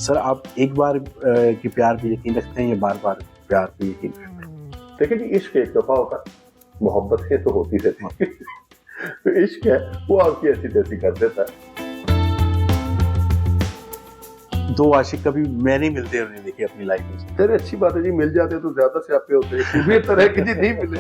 Sir आप एक बार के प्यार पे यकीन रखते हैं या बार-बार प्यार पे यकीन रखते हैं? देखिए जी, इश्क एक दफा होता है, मोहब्बतें तो होती रहती हैं। तो इश्क है वो आपकी ऐसी तैसी कर देता है। दो आशिक कभी मैं नहीं मिलते हमने देखे अपनी लाइफ में। चलिए अच्छी बात है जी, मिल जाते तो ज्यादा से आपके होते हैं, बेहतर है कि जी नहीं मिले।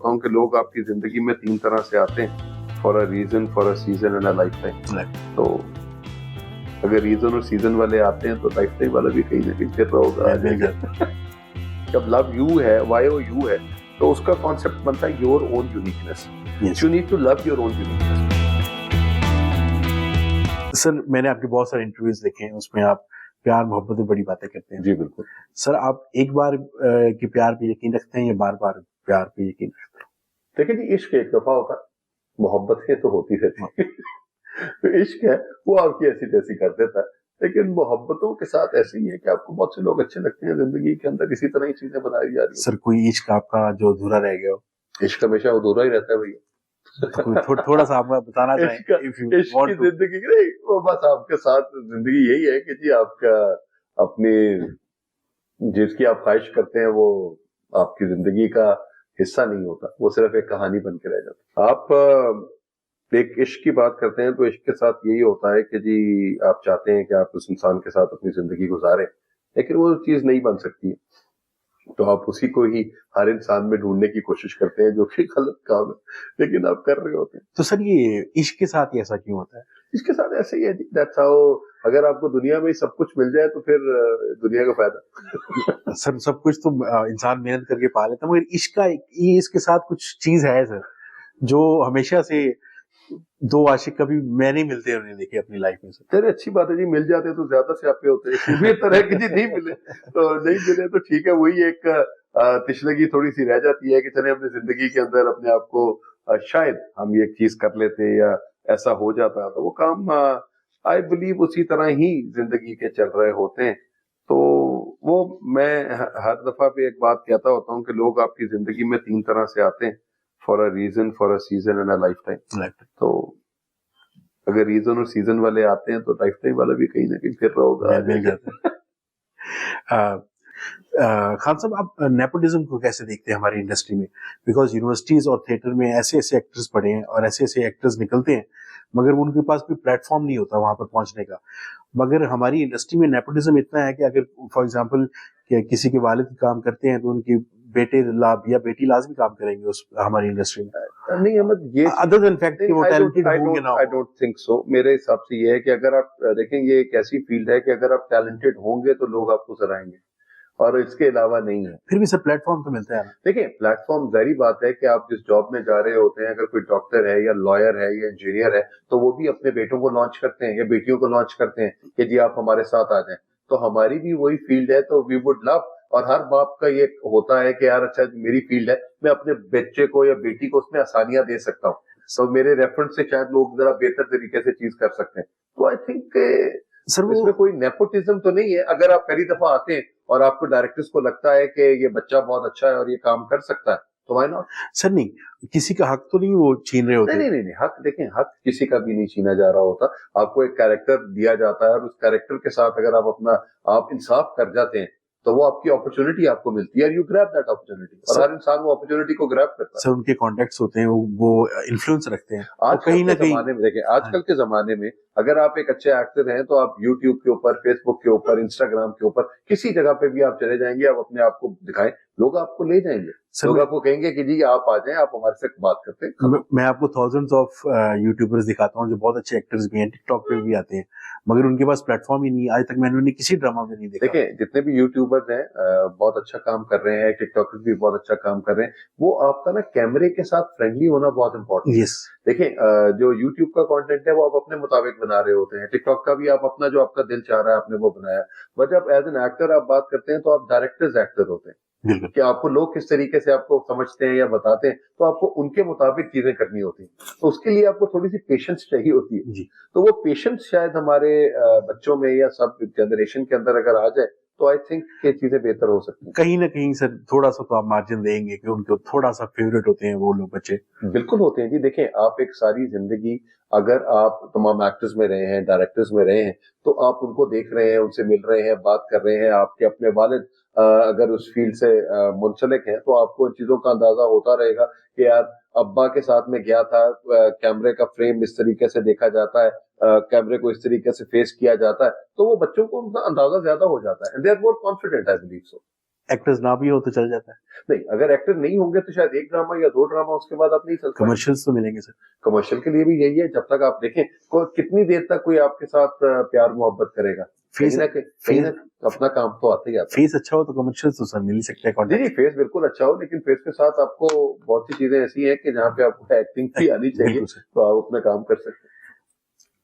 कहूँ कि लोग आपकी जिंदगी में तीन तरह से आते हैं, for a reason, for a season and a lifetime. तो अगर रीजन और सीजन वाले आते हैं तो लाइफ टाइम वाला भी कहीं ना कहीं फिर होगा। जब लव यू है, वाई ओ यू है, तो उसका कॉन्सेप्ट बनता है your own uniqueness. You need to love your own uniqueness. Sir मैंने आपके बहुत सारे इंटरव्यूज देखे हैं, उसमें आप प्यार मोहब्बत में बड़ी बातें करते हैं। जी बिल्कुल। सर आप एक बार के प्यार पे यकीन रखते हैं या बार-बार प्यार पे यकीन रखते हैं? देखिए जी, इश्क एक दफा होता है, मोहब्बतें तो होती रहती हैं। तो इश्क है वो आपकी ऐसी तैसी कर देता है, लेकिन मोहब्बतों के साथ ऐसे ही है कि आपको बहुत से लोग अच्छे लगते हैं जिंदगी के अंदर, इसी तरह ही चीजें बनाई जा रही सर कोई इश्क आपका जो अधूरा रह गया हो? इश्क हमेशा अधूरा ही रहता है भैया। थोड़ा सा आप बताना चाहें इश्क की जिंदगी नहीं, वो बस आपके साथ जिंदगी यही है कि जी आपका अपनी जिसकी आप ख्वाहिश करते हैं वो आपकी जिंदगी का हिस्सा नहीं होता, वो सिर्फ एक कहानी बन के रह जाता। आप एक इश्क की बात करते हैं तो इश्क के साथ यही होता है कि जी आप चाहते हैं कि आप उस इंसान के साथ अपनी जिंदगी गुजारें, लेकिन वो चीज नहीं बन सकती, तो आप उसी को ही हर इंसान में ढूंढने की कोशिश करते हैं, जो कि गलत काम है, लेकिन आप कर रहे होते हैं। तो सर ये इश्क के साथ ही ऐसा क्यों होता है? इसके साथ ऐसे ही है, दैट्स हाउ। अगर आपको दुनिया में सब कुछ मिल जाए तो फिर दुनिया का फायदा। सर सब कुछ तो इंसान मेहनत करके पा लेता है, मगर इश्क का ये इसके साथ कुछ चीज है सर, जो हमेशा से दो आशिक कभी मैं नहीं मिलते हमने देखे अपनी लाइफ में। सर अच्छी बात है जी, मिल जाते तो ज्यादा से आपके होते हैं, बेहतर है कि जी नहीं मिले। तो नहीं मिले तो ठीक है, वही एक तिश्नगी थोड़ी सी रह जाती है कि चले अपनी जिंदगी के अंदर अपने आप को शायद हम ये चीज कर लेते या ऐसा हो जाता, तो वो काम आई बिलीव उसी तरह ही जिंदगी के चल रहे होते हैं। तो वो मैं हर दफा पे एक बात कहता होता हूँ कि लोग आपकी जिंदगी में तीन तरह से आते हैं, for a reason, for a season and a lifetime. तो अगर रीजन और सीजन वाले आते हैं तो लाइफ टाइम वाला भी कहीं ना कहीं फिर होगा। मिल जाता है। खान साहब आप नेपोटिज्म को कैसे देखते हैं हमारी इंडस्ट्री में? बिकॉज यूनिवर्सिटीज और थिएटर में ऐसे ऐसे एक्टर्स पढ़े हैं और ऐसे ऐसे एक्टर्स निकलते हैं, मगर उनके पास कोई प्लेटफॉर्म नहीं होता वहां पर पहुंचने का। मगर हमारी इंडस्ट्री में नेपोटिज्म इतना है कि अगर फॉर एग्जांपल किसी के वालिद काम करते हैं तो उनके बेटे या बेटी लाजमी काम करेंगे उस हमारी इंडस्ट्री में। नहीं अहमद, ये अदर देन फैक्ट कि वो टैलेंटेड होंगे ना। I don't think so. मेरे हिसाब से ये है कि अगर आप देखेंगे, एक ऐसी फील्ड है कि अगर आप टैलेंटेड होंगे तो लोग आपको सराहेंगे, और इसके अलावा नहीं है। फिर भी सर प्लेटफॉर्म तो मिलता है ना। देखिए प्लेटफॉर्म, जारी बात है कि आप जिस जॉब में जा रहे होते हैं, अगर कोई डॉक्टर है या लॉयर है या इंजीनियर है, तो वो भी अपने बेटों को लॉन्च करते हैं या बेटियों को लॉन्च करते हैं कि जी आप हमारे साथ आ जाएं। तो हमारी भी वही फील्ड है, तो वी वुड लव, और हर बाप का ये होता है कि यार अच्छा मेरी फील्ड है, मैं अपने बच्चे को या बेटी को उसमें आसानियां दे सकता हूँ, तो मेरे रेफरेंस से शायद लोग जरा बेहतर तरीके से चीज कर सकते हैं। तो आई थिंक सर इसमें कोई नेपोटिज्म तो नहीं है। अगर आप पहली दफा आते हैं और आपको डायरेक्टर्स को लगता है कि ये बच्चा बहुत अच्छा है और ये काम कर सकता है, तो व्हाई नॉट। सर नहीं, किसी का हक तो नहीं वो छीन रहे होते? नहीं, हक देखें, हक किसी का भी नहीं छीना जा रहा होता। आपको एक कैरेक्टर दिया जाता है और उस कैरेक्टर के साथ अगर आप इंसाफ कर जाते हैं तो वो आपकी अपॉर्चुनिटी आपको मिलती है, यू ग्रैब दैट अपॉर्चुनिटी, और हर इंसान वो अपॉर्चुनिटी को ग्रैब करता है। सर उनके कॉन्टेक्ट्स होते हैं, वो इन्फ्लुएंस रखते हैं। कहीं ना कहीं जमाने में देखें, आजकल के जमाने में अगर आप एक अच्छे एक्टर हैं तो आप यूट्यूब के ऊपर, फेसबुक के ऊपर, इंस्टाग्राम के ऊपर, किसी जगह पे भी आप चले जाएंगे, आप अपने आप को दिखाएं, लोग आपको ले जाएंगे, लोग आपको कहेंगे कि जी आप आ जाएं, आप हमारे से बात करते हैं। मैं आपको थाउजेंड्स ऑफ यूट्यूबर्स दिखाता हूँ जो बहुत अच्छे एक्टर्स भी हैं, टिकटॉक पे भी आते हैं, मगर उनके पास प्लेटफॉर्म ही नहीं। आज तक मैंने उन्हें किसी ड्रामा में नहीं देखा। देखिए जितने भी यूट्यूबर्स हैं बहुत अच्छा काम कर रहे हैं, टिकटॉकर्स भी बहुत अच्छा काम कर रहे हैं, वो आपका ना कैमरे के साथ फ्रेंडली होना बहुत इंपॉर्टेंट है। देखिए जो यूट्यूब का कंटेंट है वो आप अपने मुताबिक बना रहे होते हैं, टिकटॉक का भी आप अपना जो आपका दिल चाह रहा है आपने वो बनाया, बट जब एज एन एक्टर आप बात करते हैं तो आप डायरेक्टर्स एक्टर होते हैं कि आपको लोग किस तरीके से आपको समझते हैं या बताते हैं, तो आपको उनके मुताबिक चीजें करनी होती हैं, तो उसके लिए आपको थोड़ी सी पेशेंस चाहिए होती है। तो वो पेशेंस शायद हमारे बच्चों में या सब जनरेशन के अंदर अगर आ जाए तो आई थिंक ये चीजें बेहतर हो सकती हैं। कहीं ना कहीं सर थोड़ा सा तो आप मार्जिन देंगे कि उनको थोड़ा सा फेवरेट होते हैं वो लोग बच्चे। बिल्कुल होते हैं जी। देखें, आप एक सारी जिंदगी अगर आप तमाम एक्टर्स में रहे हैं, डायरेक्टर्स में रहे हैं, तो आप उनको देख रहे हैं, उनसे मिल रहे हैं, बात कर रहे हैं। आपके अपने वालिद अगर उस फील्ड से मुंसलिक हैं, तो आपको इन चीजों का अंदाजा होता रहेगा कि यार अब्बा के साथ में गया था, कैमरे का फ्रेम इस तरीके से देखा जाता है, कैमरे को इस तरीके से फेस किया जाता है, तो वो बच्चों को उनका अंदाजा ज्यादा हो जाता है, and they are more confident, I believe so. Actors ना भी हो तो चल जाता है। नहीं, अगर एक्टर नहीं होंगे तो शायद एक ड्रामा या दो ड्रामा, उसके बाद आप नहीं चल पाएंगे। कमर्शियल्स तो मिलेंगे सर। कमर्शियल के लिए भी यही है, जब तक आप देखें कितनी देर तक कोई आपके साथ प्यार मोहब्बत करेगा। फेस कहीं ना अपना काम तो आता ही आता है। फेस अच्छा हो तो कमर्शियल्स तो सर मिल ही सकते हैं जी कॉन्टेक्ट। जी, फेस बिल्कुल अच्छा हो, लेकिन फेस के साथ आपको बहुत सी चीजें ऐसी हैं कि जहाँ पे आपको एक्टिंग भी आनी चाहिए, बिल्कुल सर। तो आप अपना काम कर सकते हैं।